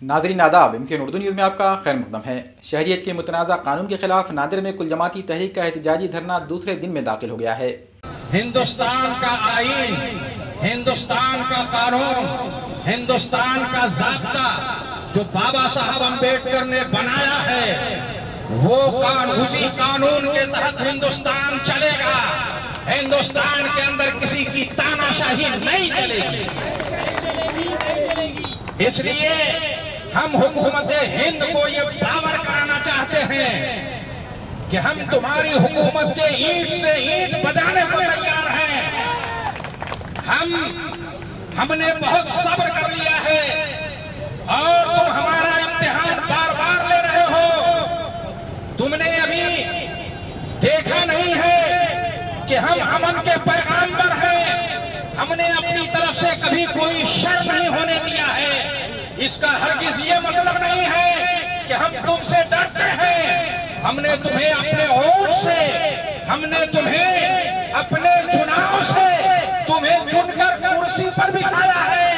नाज़रीन आदाब, MCN Urdu news में आपका खैर मकदम है। शहरियत के मुतनाज़ा कानून के खिलाफ नादिर में कुल जमाती तहरीक का एहतजाजी धरना दूसरे दिन में दाखिल हो गया है। हिंदुस्तान का आईन, हिंदुस्तान का कानून, हिंदुस्तान का ज़ाब्ता जो बाबा साहब अम्बेडकर ने बनाया है, वो उसी कानून के तहत हिंदुस्तान चलेगा। हिंदुस्तान के अंदर किसी की तानाशाही नहीं चलेगी। इसलिए हम हुकूमत हिंद को ये बावर कराना चाहते हैं कि हम तुम्हारी हुकूमत के ईंट से ईंट बजाने को तैयार हैं। हमने बहुत सब्र कर लिया है और तुम हमारा इम्तिहान बार बार ले रहे हो। तुमने अभी देखा नहीं है कि हम अमन के पैगाम्बर हैं। हमने अपनी तरफ से कभी कोई शर नहीं होने दिया है। इसका हरगिज ये मतलब नहीं है कि हम तुमसे डरते हैं। हमने तुम्हें अपने वोट से, हमने तुम्हें अपने चुनाव से तुम्हें चुनकर कुर्सी पर बिठाया है।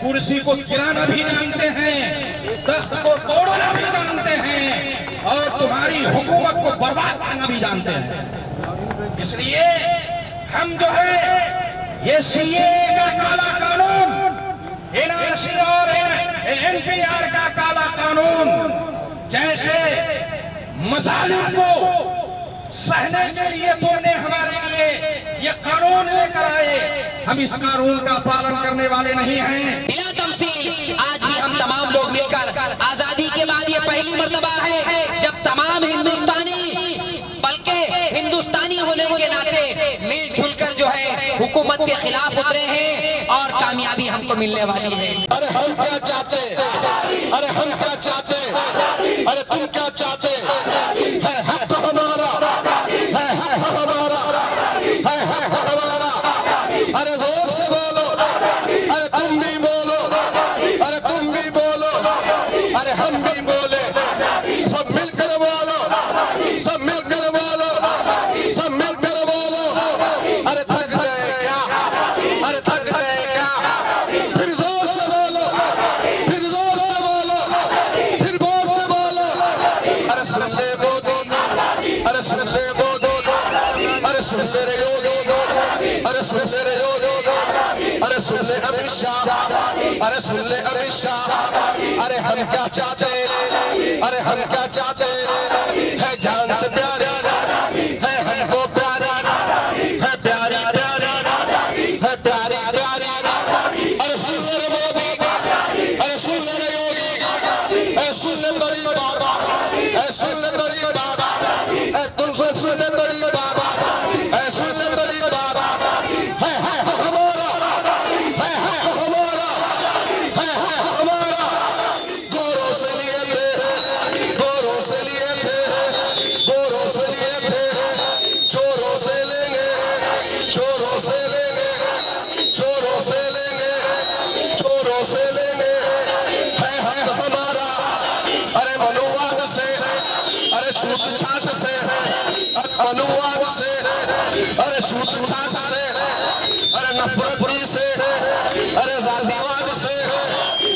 कुर्सी को गिराना भी जानते हैं, तख्त को तोड़ना भी जानते हैं और तुम्हारी हुकूमत को बर्बाद करना भी जानते हैं। इसलिए हम जो है ये सीए का काला कानून, एनआरसी और एनपीआर का काला कानून जैसे मजालिम को सहने के लिए तुमने हमारे लिए ये कानून लेकर आए। हम इस कानून का पालन करने वाले नहीं हैं। बिला तमसील आज भी हम तमाम लोग मिलकर, आजादी के बाद ये पहली मर्तबा है जब तमाम हिंदुस्तानी, बल्कि हिंदुस्तानी होने के नाते मिलजुल कर जो है हुकूमत के खिलाफ उतरे हैं और कामयाबी हमको मिलने वाली है। अरे हम क्या चाहते, अरे हम क्या चाहते, अरे तुम क्या चाहते है? हक तो हमारा है हमारा है हमारा। अरे जोर से बोलो, अरे तुम भी बोलो, अरे तुम भी बोलो, अरे हम भी बोले, सब मिलकर बोलो, सब मिलकर बोलो, सब मिलकर बोलो। अरे थक गए क्या, अरे थक गए क्या? फिर जोर से बोलो, फिर जोर से बोलो, फिर जोर से बोलो। अरे सुन ले मोदी, अरे सुन ले मोदी, अरे सुन ले रे योगी, अरे सुन ले रे योगी, अरे सुन ले अमित शाह, अरे सुन ले अमित शाह। अरे हम क्या चाहते, अरे हम क्या चाहते है? जान से प्यारे है हमको प्यारे, है प्यारी प्यारी, है प्यारी प्यारी। अरे सुन ले रे मोदी, अरे सुन ले रे योगी, अरे सुन ले गरीब बाबा, अरे सुन ले गरीब बाबा, अरे तुमसे सुन ले गरीब बाबा, अरे सुन ले गरीब बाबा। है हमारा, है हमारा, है हमारा। गोरों से लिए थे, गोरों से लिए थे, गोरों से लिए थे, चोरों से लेंगे, चोरों से लेंगे, चोरों से लेंगे, चोरों से लेंगे। है हक हमारा। अरे मनुवाद से, अरे छूट छाट से, मनुवाद से, अरे छूट छाट से, अरे नफरती से, अरे जातिवाद से,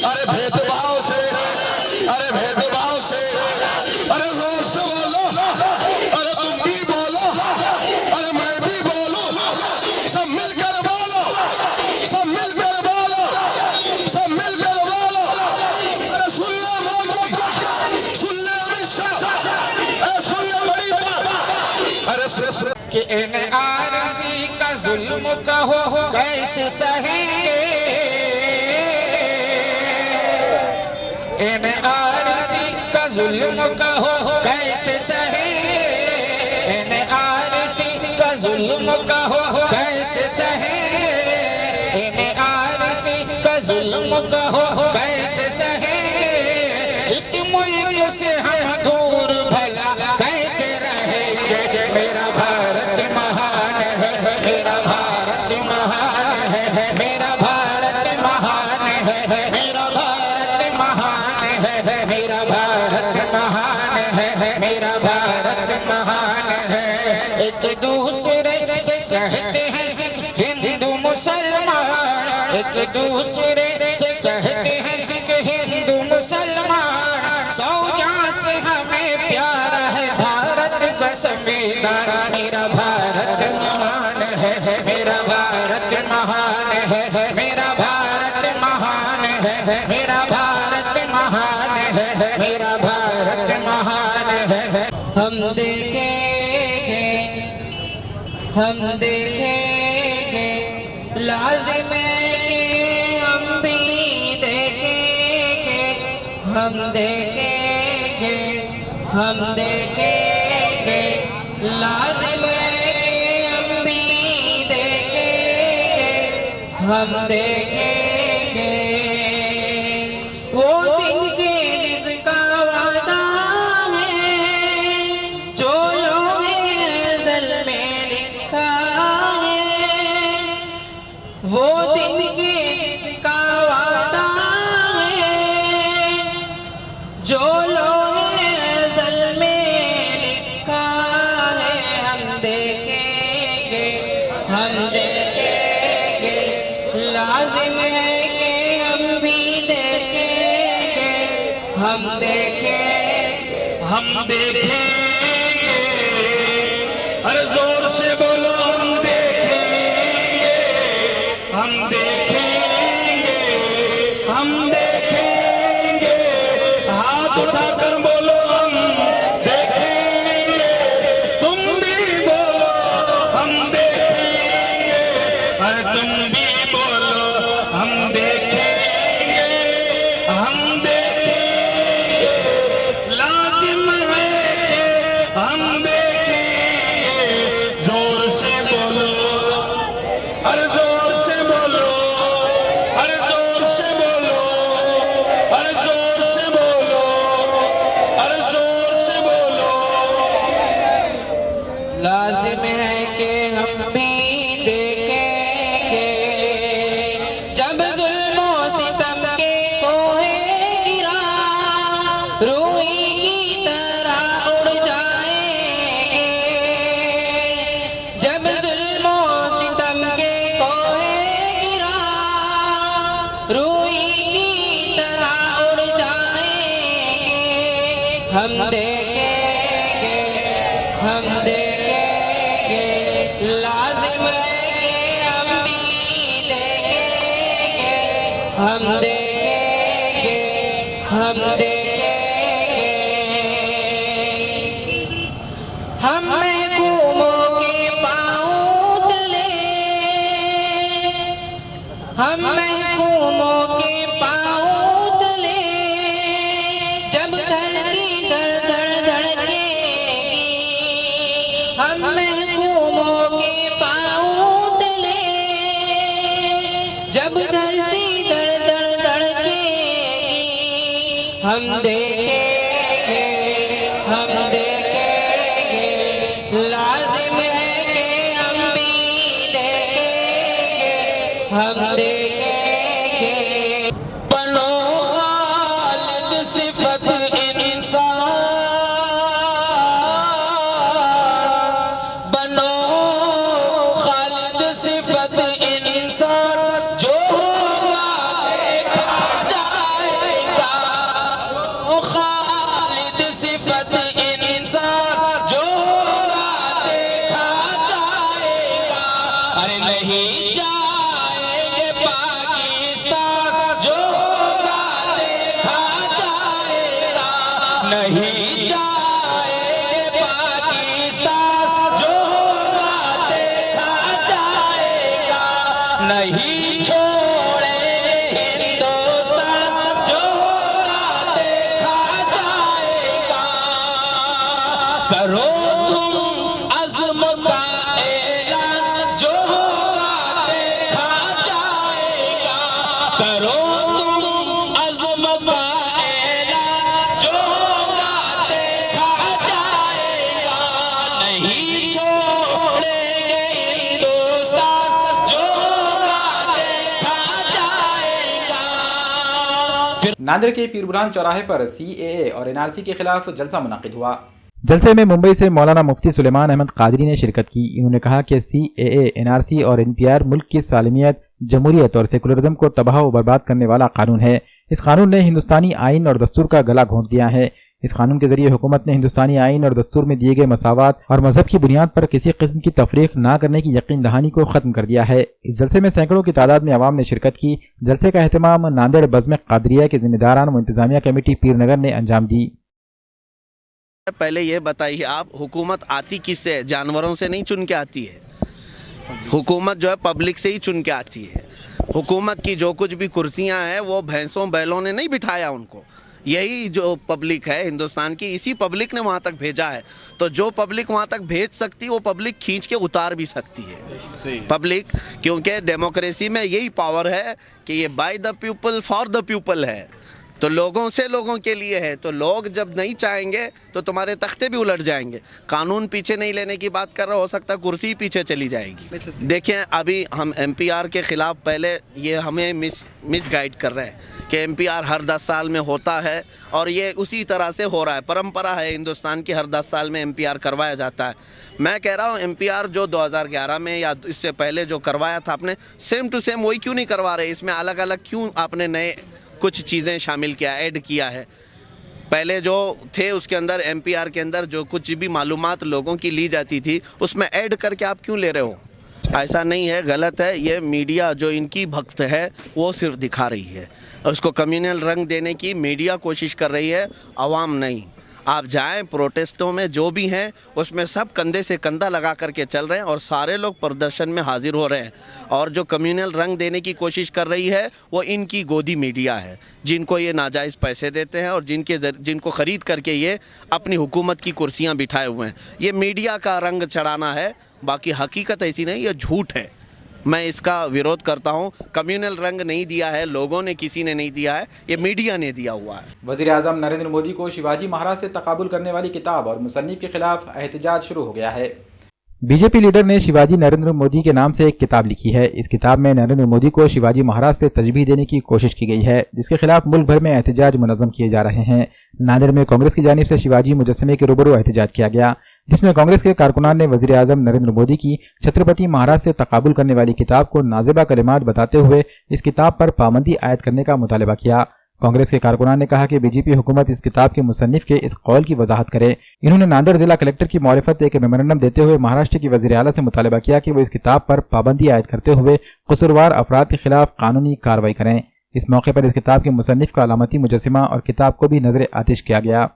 अरे भेदभाव से, अरे भेदभाव से। अरे जोर से बोलो, अरे तुम भी बोलो, अरे मैं भी बोलूं, सब मिलकर बोलो, सब मिलकर बोलो, सब मिलकर बोलो। अरे सुन ले मोदी, सुन ले अमित शाह, अरे सुन ले बड़ी बात। अरे सुन कि एनआरसी का जुल्म कहो कैसे सहेंगे, एनआरसी का जुल्म कहो कैसे सहेंगे, एनआरसी का जुल्म कहो कैसे सहेंगे, एनआरसी का जुल्म कहो कैसे सहेंगे। इस मुल्क से हम दूर भला कैसे रहेंगे। मेरा भारत महान है, मेरा भारत महान है, मेरा भारत महान है, मेरा भारत महान है, मेरा भारत महान है, मेरा भारत महान है। एक दूसरे से कहते हैं हिंदू मुसलमान, एक दूसरे से कहते हैं हिंदू मुसलमान। का संविधान। मेरा भारत महान है, मेरा भारत महान है, मेरा भारत महान है, मेरा भारत महान है, मेरा भारत महान है। हम देखेंगे, हम देखेंगे, लाजिम है कि हम भी देखेंगे, हम देखेंगे, हम देखेंगे, लाजिम है कि हम भी देखेंगे, हम देखेंगे। वो दिन के जिसका वादा है, जो लोहे अज़ल में लिखा है, वो दिन के जिसका वादा है, जो लोहे अज़ल में लिखा है। हम देखेंगे, हम देखेंगे, लाजिम है कि हम भी देखेंगे, हम देखेंगे, हम देखेंगे। अरे जोर से बोलो हम देखेंगे, हम देखेंगे, हम देखेंगे। हाथ उठाकर बोलो हम देखेंगे, तुम भी बोलो हम देखेंगे, अरे तुम भी बोलो हम देखेंगे, हम देखेंगे। लाजिम है कि हम देखेंगे। जोर से बोलो, अरे जोर से बोलो, अरे जोर से बोलो, अरे जोर से बोलो, अरे जोर से बोलो। लाजिम है कि हम भी देखेंगे, जब जुल्म और सितम के कोहे गिरा, रूही की तरह उड़ जाएंगे। जब जुल्म और सितम के कोहे गिरा, रूही की तरह उड़ जाएंगे। हम देखेंगे, हम देखेंगे, लाजिम है कि हम भी देखेंगे, हम देखेंगे, हम देखेंगे। हम महकूमों के पाँव तले, हम महकूमों के पाँव तले, जब धरती धड़ धड़ धड़केगी। हम महकूमों के पाँव तले, जब धरती धड़ धड़ धड़केगी। हम देखेंगे, हम देखेंगे, लाजिम है कि हम भी देखेंगे, हम देखेंगे। बनो खालिद सिफत इंसान, बनो खालिद सिफत इंसान, जो होगा देखा जाएगा। ओ खालिद सिफत इंसान, जो होगा देखा जाएगा। अरे नहीं जाएंगे पाकिस्तान, जो होगा देखा जाएगा। नहीं जाएंगे पाकिस्तान, जो होगा देखा जाएगा। नहीं छोड़ेंगे हिंदुस्तान, जो होगा देखा जाएगा। करो तुम अज़्म का ऐलान, जो होगा देखा जाएगा। करो तुम अज़्म का ऐलान, जो होगा देखा जाएगा। नहीं छोड़ेंगे हिंदुस्तान, जो होगा देखा जाएगा। नांदेड़ के पीरबुरान चौराहे पर CAA और NRC के खिलाफ जलसा मुनाकिद हुआ। जलसे में मुंबई से मौलाना मुफ्ती सुलेमान अहमद कादरी ने शिरकत की। इन्होंने कहा कि CAA, NRC और NPR मुल्क की सालिमियत, जमहूरियत और सेकुलरिज्म को तबाह व बर्बाद करने वाला कानून है। इस कानून ने हिंदुस्तानी आइन और दस्तूर का गला घोंट दिया है। इस कानून के जरिए हुकूमत ने हिंदुस्तानी आइन और दस्तूर में दिए गए मसावात और मजहब की बुनियाद पर किसी किस्म की तफरीक न करने की यकीन दहानी को खत्म कर दिया है। इस जलसे में सैकड़ों की तादाद में अवाम ने शिरकत की। जलसे का एहतमाम नांदेड़ बज़्म कादरिया के जिम्मेदारान व इंतजामिया कमेटी पीरनगर ने अंजाम दी। पहले ये बताइए आप, हुकूमत आती किससे है? जानवरों से नहीं चुन के आती है। हुकूमत जो है पब्लिक से ही चुन के आती है। हुकूमत की जो कुछ भी कुर्सियां हैं वो भैंसों बैलों ने नहीं बिठाया उनको। यही जो पब्लिक है हिंदुस्तान की, इसी पब्लिक ने वहाँ तक भेजा है। तो जो पब्लिक वहाँ तक भेज सकती है वो पब्लिक खींच के उतार भी सकती है पब्लिक, क्योंकि डेमोक्रेसी में यही पावर है कि ये by the people for the people है। तो लोगों से लोगों के लिए है। तो लोग जब नहीं चाहेंगे तो तुम्हारे तख्ते भी उलट जाएंगे। कानून पीछे नहीं लेने की बात कर रहे हो सकता कुर्सी पीछे चली जाएगी। देखिए अभी हम एमपीआर के ख़िलाफ़ पहले ये हमें मिस गाइड कर रहे हैं कि एमपीआर हर 10 साल में होता है और ये उसी तरह से हो रहा है। परंपरा है हिंदुस्तान की, हर 10 साल में एमपीआर करवाया जाता है। मैं कह रहा हूँ एमपीआर जो 2011 में या इससे पहले जो करवाया था आपने, सेम टू सेम वही क्यों नहीं करवा रहे? इसमें अलग अलग क्यों आपने नए कुछ चीज़ें शामिल किया, ऐड किया है? पहले जो थे उसके अंदर एमपीआर के अंदर जो कुछ भी मालूमात लोगों की ली जाती थी उसमें ऐड करके आप क्यों ले रहे हो? ऐसा नहीं है, गलत है। ये मीडिया जो इनकी भक्त है वो सिर्फ दिखा रही है, उसको कम्युनल रंग देने की मीडिया कोशिश कर रही है, आवाम नहीं। आप जाएं प्रोटेस्टों में जो भी हैं उसमें सब कंधे से कंधा लगा करके चल रहे हैं और सारे लोग प्रदर्शन में हाजिर हो रहे हैं। और जो कम्युनल रंग देने की कोशिश कर रही है वो इनकी गोदी मीडिया है, जिनको ये नाजायज़ पैसे देते हैं और जिनको ख़रीद करके ये अपनी हुकूमत की कुर्सियां बिठाए हुए हैं। ये मीडिया का रंग चढ़ाना है, बाकी हकीकत ऐसी नहीं, ये झूठ है। मैं इसका विरोध करता हूँ। कम्युनल रंग नहीं दिया है लोगों ने, किसी ने नहीं दिया है, ये मीडिया ने दिया हुआ है। वज़ीर आज़म नरेंद्र मोदी को शिवाजी महाराज से तकाबुल करने वाली किताब और मुसन्निफ के खिलाफ एहतजाज शुरू हो गया है। बीजेपी लीडर ने शिवाजी नरेंद्र मोदी के नाम से एक किताब लिखी है। इस किताब में नरेंद्र मोदी को शिवाजी महाराज से तजबीह देने की कोशिश की गई है, जिसके खिलाफ मुल्क भर में एहतजाज मुनज़्ज़म किए जा रहे हैं। नांदेड़ में कांग्रेस की जानिब से शिवाजी मुजस्समे के रूबरू एहतजाज किया गया, जिसमें कांग्रेस के कारकुनान ने वज़ीर आज़म नरेंद्र मोदी की छत्रपति महाराज से तकाबुल करने वाली किताब को नाज़िबा कलिमात बताते हुए इस किताब पर पाबंदी आयद करने का मुतालबा किया। कांग्रेस के कारकुनान ने कहा कि बीजेपी हुकूमत इस किताब के मुसन्निफ के इस कौल की वजाहत करे। इन्होंने नांदेड़ जिला कलेक्टर की मौरिफत एक मेमोरेंडम देते हुए महाराष्ट्र की वज़ीर आला से मुतालबा किया कि वो इस किताब पर पाबंदी आयद करते हुए कसूरवार अफराद के खिलाफ कानूनी कार्रवाई करें। इस मौके पर इस किताब के मुसन्निफ का अलामती मुजस्सिमा और किताब को भी नजर आतिश किया गया।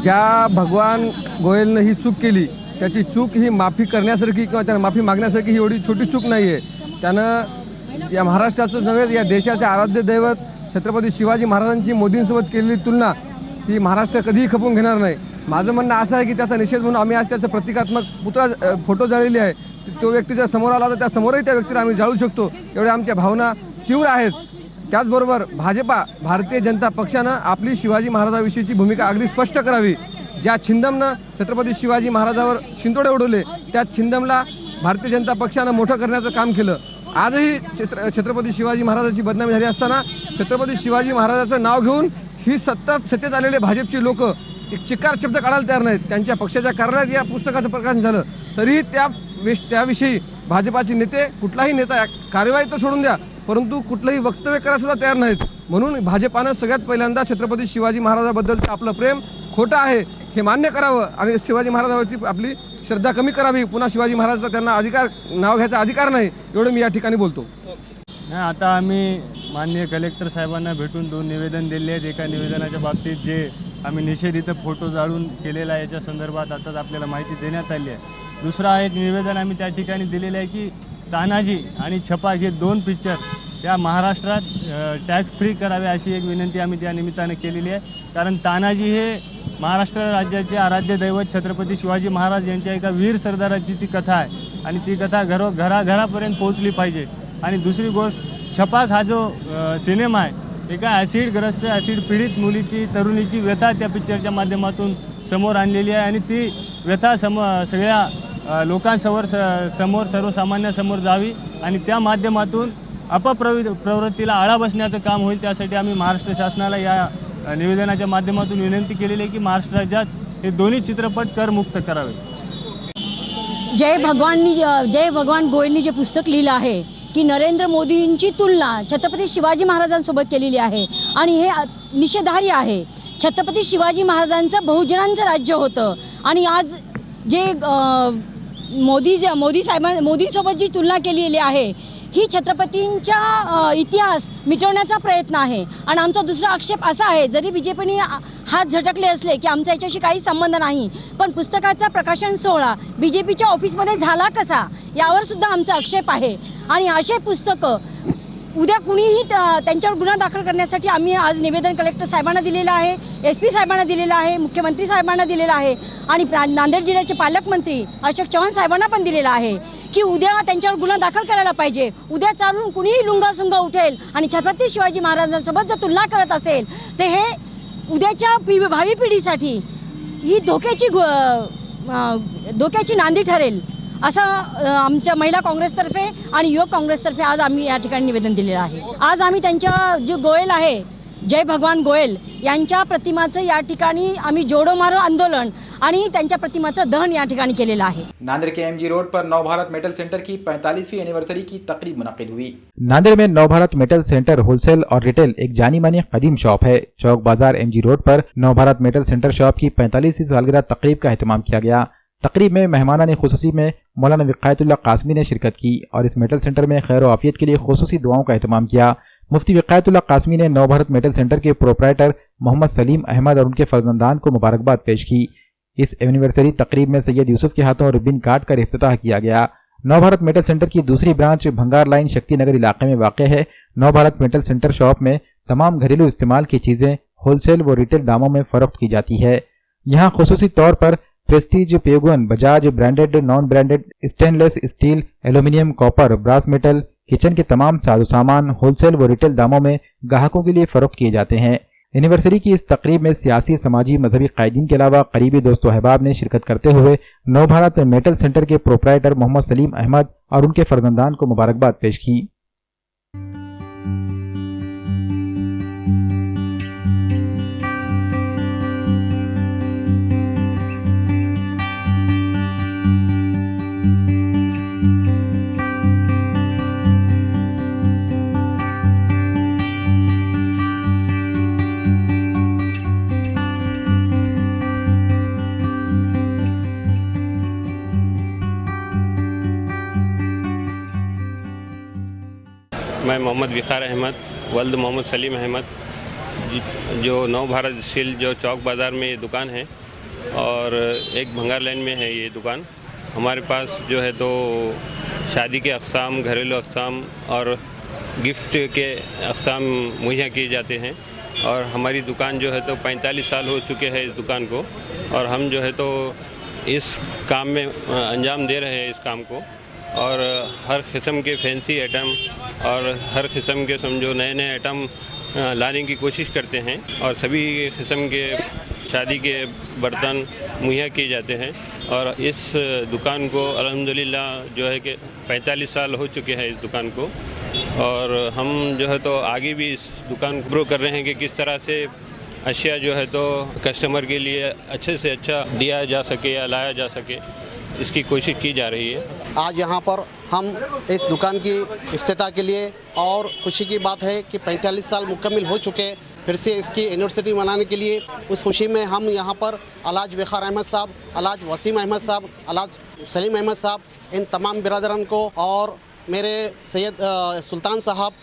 ज्या भगवान गोयलनं ही चूक केली त्याची चूक ही माफी करण्यासारखी किंवा त्यांना माफी मागण्यासारखी ही एवढी छोटी चूक नाही आहे। त्यानं या महाराष्ट्राचंच नव्हे या देशाचे आराध्य दैवत छत्रपती शिवाजी महाराजांची मोदींसोबत केलेली तुलना ही महाराष्ट्र कधीही खपून घेणार नाही। माझं म्हणणं असं आहे की त्याचा निषेध म्हणून आम्ही आज त्याचं प्रतिकात्मक पुतळा फोटो जाळलेले आहे। तो व्यक्ती जर समोर आला तर त्या समोरही त्या व्यक्तीला आम्ही जाळू शकतो, एवढ्या आमच्या भावना तीव्र आहेत। त्याचबरोबर भाजपा भारतीय जनता पक्षानं आपली शिवाजी महाराजांविषयीची भूमिका अगदी स्पष्ट करावी। ज्या छिंदमनं छत्रपती शिवाजी महाराजांवर शिंतोडे उडवले त्या छिंदमला भारतीय जनता पक्षानं मोठं करण्याचं काम केलं। आजही छत्रपती शिवाजी महाराजांची बदनामी झाली असताना छत्रपती शिवाजी महाराजांचं नाव घेऊन ही सत्तेत आलेले भाजपची लोक एक चिकार शब्द काढायला तयार नाहीत। त्यांच्या पक्षाच्या कार्यालयात या पुस्तकाचं प्रकाशन झालं तरीही त्याविषयी भाजपाचे नेते, कुठलाही नेता कार्यवाही तर सोडून द्या परंतु कुठलंही वक्तव्य करायला सुद्धा तयार नाहीत। म्हणून भाजपानं सगळ्यात पहिल्यांदा छत्रपती शिवाजी महाराजांबद्दलचं आपलं प्रेम खोटं आहे हे मान्य करावं आणि शिवाजी महाराजांवरती आपली श्रद्धा कमी करावी। पुन्हा शिवाजी महाराजांचा त्यांना अधिकार, नाव घ्यायचा अधिकार नाही, एवढं मी या ठिकाणी बोलतो। आता आम्ही माननीय कलेक्टर साहेबांना भेटून 2 निवेदन दिले आहेत। एका निवेदनाच्या बाबतीत जे आम्ही निषेध इथं फोटो जाळून केलेला आहे याच्या संदर्भात आताच आपल्याला माहिती देण्यात आली आहे। दुसरा एक निवेदन आम्ही त्या ठिकाणी दिलेलं आहे की तानाजी आणि छपाक हे 2 पिक्चर या महाराष्ट्रात टॅक्स फ्री करावे अशी एक विनंती आम्ही त्या निमित्ताने केलेली आहे। कारण तानाजी हे महाराष्ट्र राज्याचे आराध्य दैवत छत्रपती शिवाजी महाराज यांच्या एका वीर सरदाराची ती कथा आहे आणि ती कथा घराघरापर्यंत पोहोचली पाहिजे। आणि दुसरी गोष्ट, छपाक हा जो सिनेमा आहे एका ॲसिडग्रस्त, ॲसिड पीडित मुलीची, तरुणीची व्यथा त्या पिक्चरच्या माध्यमातून समोर आणलेली आहे आणि ती व्यथा सगळ्या लोकांसमोर सर्वसामान्यांसमोर जावी आणि त्या माध्यमातून अपप्रवृत्तीला आळा बसण्याचं काम होईल। त्यासाठी आम्ही महाराष्ट्र शासनाला या निवेदनाच्या माध्यमातून विनंती केलेली आहे की महाराष्ट्र राज्यात हे दोन्ही चित्रपट करमुक्त करावे। जय भगवान गोयलनी जे पुस्तक लिहिलं आहे की नरेंद्र मोदींची तुलना छत्रपती शिवाजी महाराजांसोबत केलेली आहे आणि हे निषेधार्ह आहे. छत्रपती शिवाजी महाराजांचं बहुजनांचं राज्य होतं आणि आज जे मोदींसोबत जी तुलना केलेली आहे ही छत्रपतींचा इतिहास मिटवण्याचा प्रयत्न आहे. आणि आमचा दुसरा आक्षेप असा आहे, जरी बीजेपीने हात झटकले असले की आमचा याच्याशी काही संबंध नाही, पण पुस्तकाचा प्रकाशन सोहळा बीजेपीच्या ऑफिसमध्ये झाला कसा यावर सुद्धा आमचा आक्षेप आहे. आणि असे पुस्तकं उद्या कुणीही त्यांच्यावर गुन्हा दाखल करण्यासाठी आम्ही आज निवेदन कलेक्टर साहेबांना दिलेलं आहे, SP साहेबांना दिलेलं आहे, मुख्यमंत्री साहेबांना दिलेलं आहे आणि नांदेड जिल्ह्याचे पालकमंत्री अशोक चव्हाण साहेबांना पण दिलेलं आहे की उद्या त्यांच्यावर गुन्हा दाखल करायला पाहिजे. उद्या चालून कुणीही लुंगासुंगा उठेल आणि छत्रपती शिवाजी महाराजांसोबत जर तुलना करत असेल तर हे उद्याच्या भावी पिढीसाठी ही धोक्याची नांदी ठरेल असं आमच्या महिला काँग्रेसतर्फे आणि युवक काँग्रेसतर्फे आज आम्ही या ठिकाणी निवेदन दिलेलं आहे. आज आम्ही त्यांच्या जे गोयल आहे जय भगवान गोयल यांच्या प्रतिमाचं या ठिकाणी आम्ही जोडो मारो आंदोलन आणि त्यांच्या प्रतिमाचं दहन या ठिकाणी केलेलं आहे. नांदेड़ के MG रोड पर नवभारत मेटल सेंटर की 45वीं एनिवर्सरी की तकरीब मुनक्किद हुई. नांदेड़ में नवभारत मेटल सेंटर होलसेल और रिटेल एक जानी मानी कदीम शॉप है. चौक बाजार MG रोड पर नवभारत मेटल सेंटर शॉप की 45वीं सालगिरह तकरीब का एहतमाम किया गया. तकरीब में मेहमानान खुसूसी में मौलाना विकायतुल्लाह कासमी ने शिरकत की और इस मेटल सेंटर में खैर आफियत के लिए खुसूसी दुआओं का एहतमाम किया. मुफ्ती विकायतुल्लाह कासमी ने नवभारत मेटल सेंटर के प्रोपराइटर मोहम्मद सलीम अहमद और उनके फर्जंदान को मुबारकबाद पेश की. इस एनिवर्सरी तकरीब में सैयद यूसुफ के हाथों रिबिन काट कर इफ्तिताह किया गया. नवभारत मेटल सेंटर की दूसरी ब्रांच भंगार लाइन शक्ति नगर इलाके में वाक़ है. नवभारत मेटल सेंटर शॉप में तमाम घरेलू इस्तेमाल की चीज़ें होलसेल व रिटेल दामों में फरोख्त की जाती है. यहाँ खुसूसी तौर पर Prestige, Pigeon, Bajaj, branded, non branded, stainless steel, aluminium, copper, brass metal, kitchen के तमाम साजो सामान होलसेल व रिटेल दामों में ग्राहकों के लिए फरोख्त किए जाते हैं. एनिवर्सरी की इस तकरीब में सियासी, समाजी, मजहबी कायदीन के अलावा करीबी दोस्तों अहबाब ने शिरकत करते हुए नवभारत मेटल सेंटर के प्रोपराइटर मोहम्मद सलीम अहमद और उनके फर्जंदान को मुबारकबाद पेश की. मैं मोहम्मद विकार अहमद वल्द मोहम्मद सलीम अहमद, जो नवभारत स्टील जो चौक बाज़ार में ये दुकान है और एक भंगार लाइन में है ये दुकान. हमारे पास जो है तो शादी के अक़साम, घरेलू अक़साम और गिफ्ट के अक़साम मुहैया किए जाते हैं. और हमारी दुकान जो है तो 45 साल हो चुके हैं इस दुकान को और हम जो है तो इस काम में अंजाम दे रहे हैं इस काम को. और हर किस्म के फैंसी आइटम और हर किस्म के समझो नए नए आइटम लाने की कोशिश करते हैं और सभी किस्म के शादी के बर्तन मुहैया किए जाते हैं. और इस दुकान को अल्हम्दुलिल्लाह जो है कि 45 साल हो चुके हैं इस दुकान को और हम जो है तो आगे भी इस दुकान को ग्रो कर रहे हैं कि किस तरह से अशिया जो है तो कस्टमर के लिए अच्छे से अच्छा दिया जा सके या लाया जा सके, इसकी कोशिश की जा रही है. आज यहाँ पर हम इस दुकान की इफ्तिताह के लिए और खुशी की बात है कि 45 साल मुकम्मल हो चुके, फिर से इसकी एनिवर्सरी मनाने के लिए उस खुशी में हम यहाँ पर अलाज विकार अहमद साहब, अलाज वसीम अहमद साहब, अलाज सलीम अहमद साहब, इन तमाम बिरादरान को और मेरे सैयद सुल्तान साहब,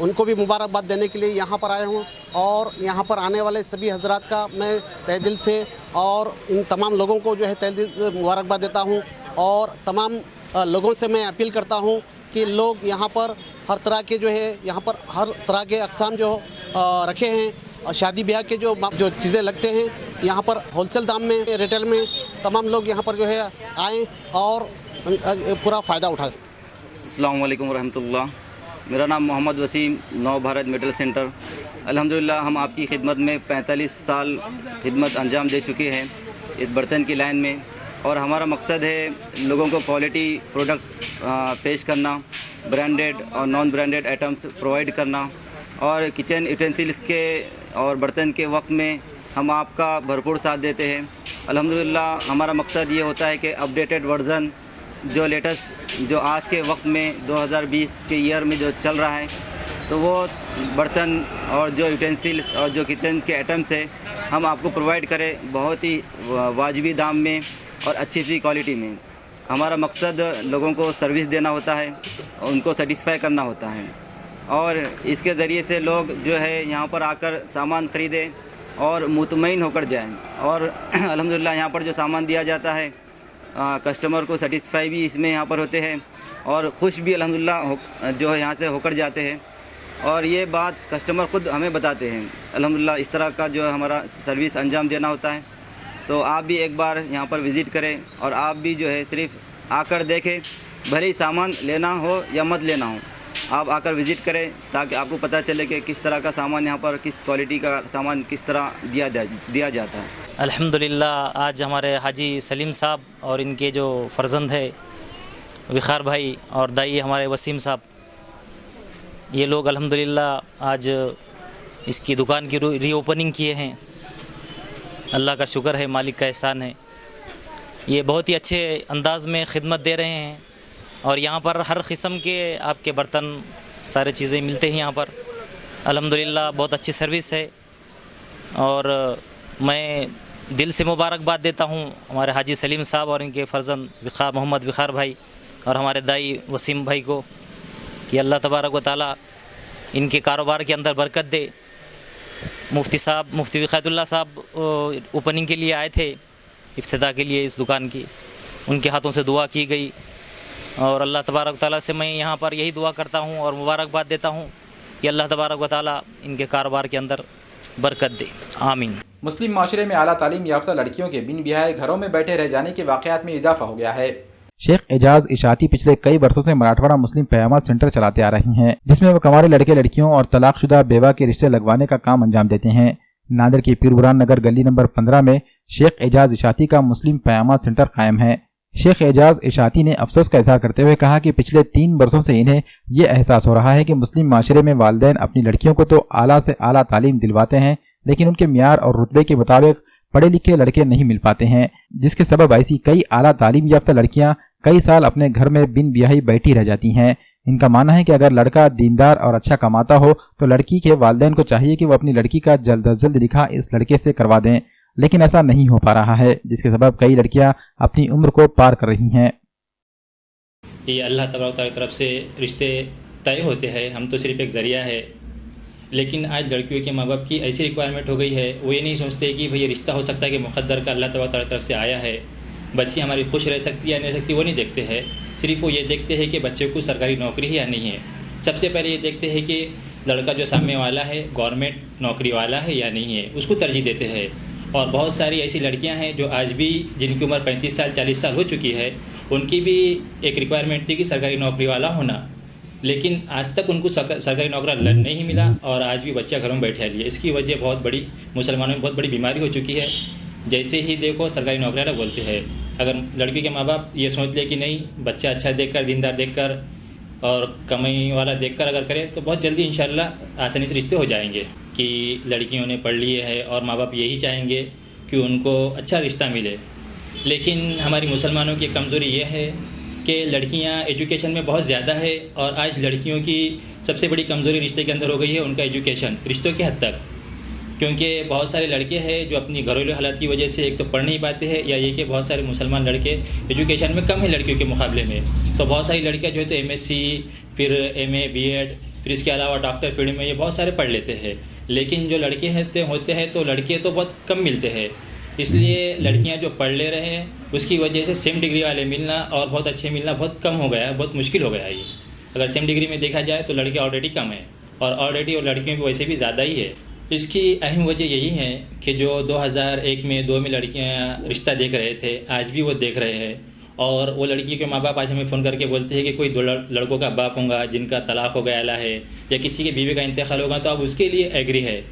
उनको भी मुबारकबाद देने के लिए यहाँ पर आया हूँ. और यहाँ पर आने वाले सभी हजरात का मैं तहे दिल से और इन तमाम लोगों को जो है तहे दिल से मुबारकबाद देता हूँ. और तमाम लोगों से मैं अपील करता हूँ कि लोग यहाँ पर हर तरह के जो है यहाँ पर हर तरह के अक़साम जो रखे हैं और शादी ब्याह के जो चीज़ें लगते हैं यहाँ पर होलसेल दाम में, रिटेल में तमाम लोग यहाँ पर जो है आएँ और पूरा फ़ायदा उठा सकें. अस्सलाम वालेकुम रहमतुल्लाह. मेरा नाम मोहम्मद वसीम, नवभारत मेटल सेंटर. अल्हम्दुलिल्लाह हम आपकी खिदमत में 45 साल खिदमत अंजाम दे चुके हैं इस बर्तन की लाइन में और हमारा मकसद है लोगों को क्वालिटी प्रोडक्ट पेश करना, ब्रांडेड और नॉन ब्रांडेड आइटम्स प्रोवाइड करना और किचन यूटेंसिल्स के और बर्तन के वक्त में हम आपका भरपूर साथ देते हैं. अल्हम्दुलिल्लाह हमारा मकसद ये होता है कि अपडेटेड वर्ज़न जो लेटेस्ट जो आज के वक्त में 2020 के ईयर में जो चल रहा है, तो वो बर्तन और जो यूटेंसिल्स और जो किचन के आइटम्स है हम आपको प्रोवाइड करें बहुत ही वाजिबी दाम में और अच्छी सी क्वालिटी में। हमारा मकसद लोगों को सर्विस देना होता है, उनको सेटिस्फाई करना होता है और इसके ज़रिए से लोग जो है यहाँ पर आकर सामान ख़रीदें और मुतमईन होकर जाएं। और अल्हम्दुलिल्लाह यहाँ पर जो सामान दिया जाता है कस्टमर को सेटिस्फाई भी इसमें यहाँ पर होते हैं और ख़ुश भी अल्हम्दुलिल्लाह जो है यहाँ से होकर जाते हैं। और ये बात कस्टमर ख़ुद हमें बताते हैं। अल्हम्दुलिल्लाह इस तरह का जो है हमारा सर्विस अंजाम देना होता है। तो आप भी एक बार यहाँ पर विज़िट करें और आप भी जो है सिर्फ आकर देखें, भले ही सामान लेना हो या मत लेना हो, आप आकर विज़िट करें ताकि आपको पता चले कि किस तरह का सामान यहाँ पर, किस क्वालिटी का सामान किस तरह दिया जाता है। अल्हम्दुलिल्लाह आज हमारे हाजी सलीम साहब और इनके जो फ़र्जंद है विखार भाई और दाई हमारे वसीम साहब, ये लोग अल्हम्दुलिल्लाह आज इसकी दुकान की रीओपनिंग किए हैं। अल्लाह का शुक्र है, मालिक का एहसान है। ये बहुत ही अच्छे अंदाज़ में ख़िदमत दे रहे हैं और यहाँ पर हर किस्म के आपके बर्तन सारे चीज़ें मिलते हैं यहाँ पर। अल्हम्दुलिल्लाह बहुत अच्छी सर्विस है और मैं दिल से मुबारकबाद देता हूँ हमारे हाजी सलीम साहब और इनके फ़र्जंद मोहम्मद विखार भाई और हमारे दाई वसीम भाई को कि अल्लाह तबारक व तआला इनके कारोबार के अंदर बरकत दे। मुफ्ती विखायतुल्लाह साहब ओपनिंग के लिए आए थे, इफ्तिताह के लिए इस दुकान की, उनके हाथों से दुआ की गई और अल्लाह तबारक व तआला से मैं यहाँ पर यही दुआ करता हूँ और मुबारकबाद देता हूँ कि अल्लाह तबारक व तआला इनके कारोबार के अंदर बरकत दे, आमीन। मुस्लिम माशरे में आला तालीम याफ्ता लड़कियों के बिन बिहाए घरों में बैठे रह जाने के वाक़यात में इजाफा हो गया है। शेख एजाज इशाती पिछले कई वर्षों से मराठवाड़ा मुस्लिम पयामा सेंटर चलाते आ रही हैं, जिसमें वो कमारे लड़के लड़कियों और तलाकशुदा बेवा के रिश्ते लगवाने का काम अंजाम देते हैं। नांदेड़ के पीरबुरान नगर गली नंबर 15 में शेख एजाज इशाती का मुस्लिम पयामा सेंटर कायम है। शेख एजाज इशाती ने अफसोस का इजहार करते हुए कहा कि पिछले 3 वर्षों से इन्हें ये एहसास हो रहा है कि मुस्लिम माशरे में वालिदैन अपनी लड़कियों को तो आला से आला तालीम दिलवाते हैं, लेकिन उनके मियार और रुतबे के मुताबिक पढ़े लिखे लड़के नहीं मिल पाते हैं, जिसके सबब ऐसी कई आला तालीम याफ्ता लड़कियां कई साल अपने घर में बिन ब्याही बैठी रह जाती हैं। इनका मानना है कि अगर लड़का दीनदार और अच्छा कमाता हो तो लड़की के वालिदैन को चाहिए कि वो अपनी लड़की का जल्द अज जल्द निकाह इस लड़के से करवा दें, लेकिन ऐसा नहीं हो पा रहा है, जिसके सबब कई लड़कियां अपनी उम्र को पार कर रही हैं। ये अल्लाह तबारक की तरफ से रिश्ते तय होते हैं, हम तो सिर्फ एक ज़रिया है। लेकिन आज लड़कियों के माँ बाप की ऐसी रिक्वायरमेंट हो गई है, वो ये नहीं सोचते कि भाई ये रिश्ता हो सकता है कि मुक़द्दर का अल्लाह तबारक की तरफ से आया है, बच्ची हमारी खुश रह सकती है या नहीं रह सकती, वो नहीं देखते हैं। सिर्फ वो ये देखते हैं कि बच्चे को सरकारी नौकरी है या नहीं है। सबसे पहले ये देखते हैं कि लड़का जो सामने वाला है गवर्नमेंट नौकरी वाला है या नहीं है, उसको तरजीह देते हैं। और बहुत सारी ऐसी लड़कियां हैं जो आज भी जिनकी उम्र 35 साल 40 साल हो चुकी है, उनकी भी एक रिक्वायरमेंट थी कि सरकारी नौकरी वाला होना, लेकिन आज तक उनको सरकारी नौकरी नहीं मिला और आज भी बच्चा घरों में बैठा लिया। इसकी वजह बहुत बड़ी, मुसलमानों में बहुत बड़ी बीमारी हो चुकी है। जैसे ही देखो सरकारी नौकरी वाला बोलते हैं, अगर लड़की के माँ बाप ये सोच ले कि नहीं बच्चा अच्छा देखकर, दीनदार देखकर और कमाई वाला देखकर अगर करे तो बहुत जल्दी इंशाल्लाह आसानी से रिश्ते हो जाएंगे। कि लड़कियों ने पढ़ लिए है और माँ बाप यही चाहेंगे कि उनको अच्छा रिश्ता मिले, लेकिन हमारी मुसलमानों की कमज़ोरी ये है कि लड़कियां एजुकेशन में बहुत ज़्यादा है और आज लड़कियों की सबसे बड़ी कमज़ोरी रिश्ते के अंदर हो गई है उनका एजुकेशन, रिश्तों की हद तक। क्योंकि बहुत सारे लड़के हैं जो अपनी घरेलू हालात की वजह से एक तो पढ़ नहीं पाते हैं, या ये कि बहुत सारे मुसलमान लड़के एजुकेशन में कम है लड़कियों के मुकाबले में। तो बहुत सारी लड़कियां जो है तो MSc, फिर MA, BEd, फिर इसके अलावा डॉक्टर फील्ड में ये बहुत सारे पढ़ लेते हैं, लेकिन जो लड़के होते हैं तो लड़के तो बहुत कम मिलते हैं। इसलिए लड़कियां जो पढ़ ले रहे हैं उसकी वजह से सेम डिग्री वाले मिलना और बहुत अच्छे मिलना बहुत कम हो गया है, बहुत मुश्किल हो गया है। ये अगर सेम डिग्री में देखा जाए तो लड़के ऑलरेडी कम हैं और ऑलरेडी और लड़कियों की वैसे भी ज़्यादा ही है। इसकी अहम वजह यही है कि जो 2001 में 2 में लड़कियां रिश्ता देख रहे थे, आज भी वो देख रहे हैं। और वो लड़की के माँ बाप आज हमें फ़ोन करके बोलते हैं कि कोई 2 लड़कों का बाप होगा जिनका तलाक हो गया है या किसी के बीवी का इंतकाल होगा तो अब उसके लिए एग्री है।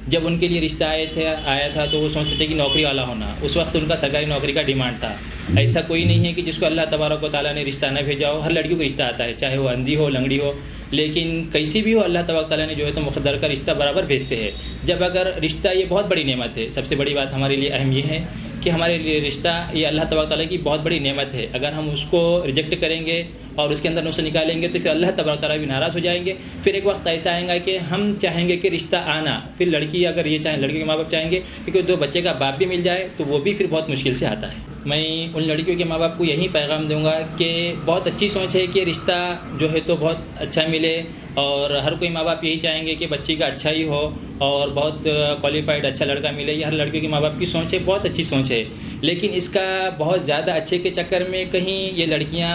जब उनके लिए रिश्ता आया था तो वो सोचते थे कि नौकरी वाला होना, उस वक्त उनका सरकारी नौकरी का डिमांड था। ऐसा कोई नहीं है कि जिसको अल्लाह तबारक व तआला ने रिश्ता न भेजा हो, हर लड़की को रिश्ता आता है, चाहे वो अंधी हो, लंगड़ी हो, लेकिन कैसी भी हो अल्लाह तबारक व तआला ने जो है तो मुक़द्दर का रिश्ता बराबर भेजते हैं। जब अगर रिश्ता ये बहुत बड़ी नेमत है, सबसे बड़ी बात हमारे लिए अहम ये है कि हमारे लिए रिश्ता ये अल्लाह तबारक ताला की बहुत बड़ी नेमत है। अगर हम उसको रिजेक्ट करेंगे और उसके अंदर नुक्स निकालेंगे तो फिर अल्लाह तबारक ताला भी नाराज़ हो जाएंगे। फिर एक वक्त ऐसा आएगा कि हम चाहेंगे कि रिश्ता आना, फिर लड़की अगर ये चाहें, लड़के के माँ बाप चाहेंगे क्योंकि दो बच्चे का बाप भी मिल जाए तो वो भी फिर बहुत मुश्किल से आता है। मैं उन लड़कियों के माँ बाप को यही पैगाम दूंगा कि बहुत अच्छी सोच है कि रिश्ता जो है तो बहुत अच्छा मिले, और हर कोई माँ बाप यही चाहेंगे कि बच्ची का अच्छा ही हो और बहुत क्वालिफाइड अच्छा लड़का मिले। ये हर लड़कियों के माँ बाप की सोच है, बहुत अच्छी सोच है। लेकिन इसका बहुत ज़्यादा अच्छे के चक्कर में कहीं ये लड़कियाँ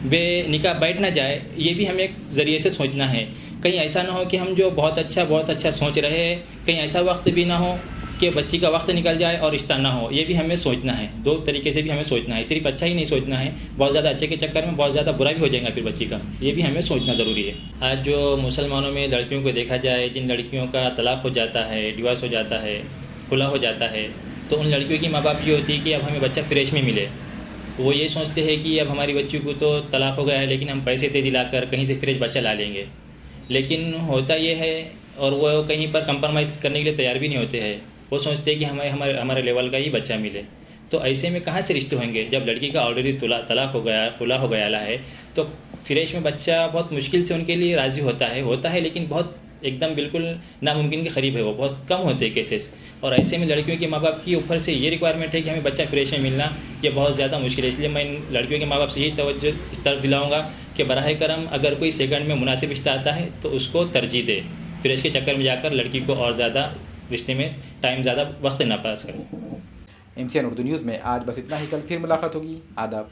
बेनिकाह बैठ ना जाए, ये भी हमें एक ज़रिए से सोचना है। कहीं ऐसा ना हो कि हम जो बहुत अच्छा सोच रहे हैं, कहीं ऐसा वक्त भी ना हो कि बच्ची का वक्त निकल जाए और रिश्ता ना हो। ये भी हमें सोचना है, दो तरीके से भी हमें सोचना है। सिर्फ अच्छा ही नहीं सोचना है, बहुत ज़्यादा अच्छे के चक्कर में बहुत ज़्यादा बुरा भी हो जाएगा फिर बच्ची का, ये भी हमें सोचना ज़रूरी है। आज जो मुसलमानों में लड़कियों को देखा जाए, जिन लड़कियों का तलाक हो जाता है, डिवोर्स हो जाता है, खुला हो जाता है, तो उन लड़कियों की माँ बाप ये होती है कि अब हमें बच्चा फ्रेश में मिले। वो ये सोचते हैं कि अब हमारी बच्ची को तो तलाक हो गया है, लेकिन हम पैसे दे दिलाकर कहीं से फ्रेश बच्चा ला लेंगे। लेकिन होता ये है, और वो कहीं पर कंप्रोमाइज़ करने के लिए तैयार भी नहीं होते हैं। वो सोचते हैं कि हमारे लेवल का ही बच्चा मिले। तो ऐसे में कहाँ से रिश्ते होंगे जब लड़की का ऑलरेडी तलाक हो गया, खुला हो गया है, तो फ्रेश में बच्चा बहुत मुश्किल से उनके लिए राज़ी होता है, लेकिन बहुत एकदम बिल्कुल नामुमकिन के करीब है, वो बहुत कम होते हैं केसेस। और ऐसे में लड़कियों के माँ बाप की ऊपर से ये रिक्वायरमेंट है कि हमें बच्चा फ्रेश में मिलना, ये बहुत ज़्यादा मुश्किल है। इसलिए मैं इन लड़कियों के माँ बाप से यही तवज्जो इस तरफ दिलाऊँगा कि बराह करम अगर कोई सेकंड में मुनासिब रिश्ता आता है तो उसको तरजीह दे, फ्रेश के चक्कर में जाकर लड़की को और ज़्यादा रिश्ते में टाइम ज़्यादा वक्त ना पास करें। MCN उर्दू न्यूज़ में आज बस इतना ही, कल फिर मुलाकात होगी। आदाब।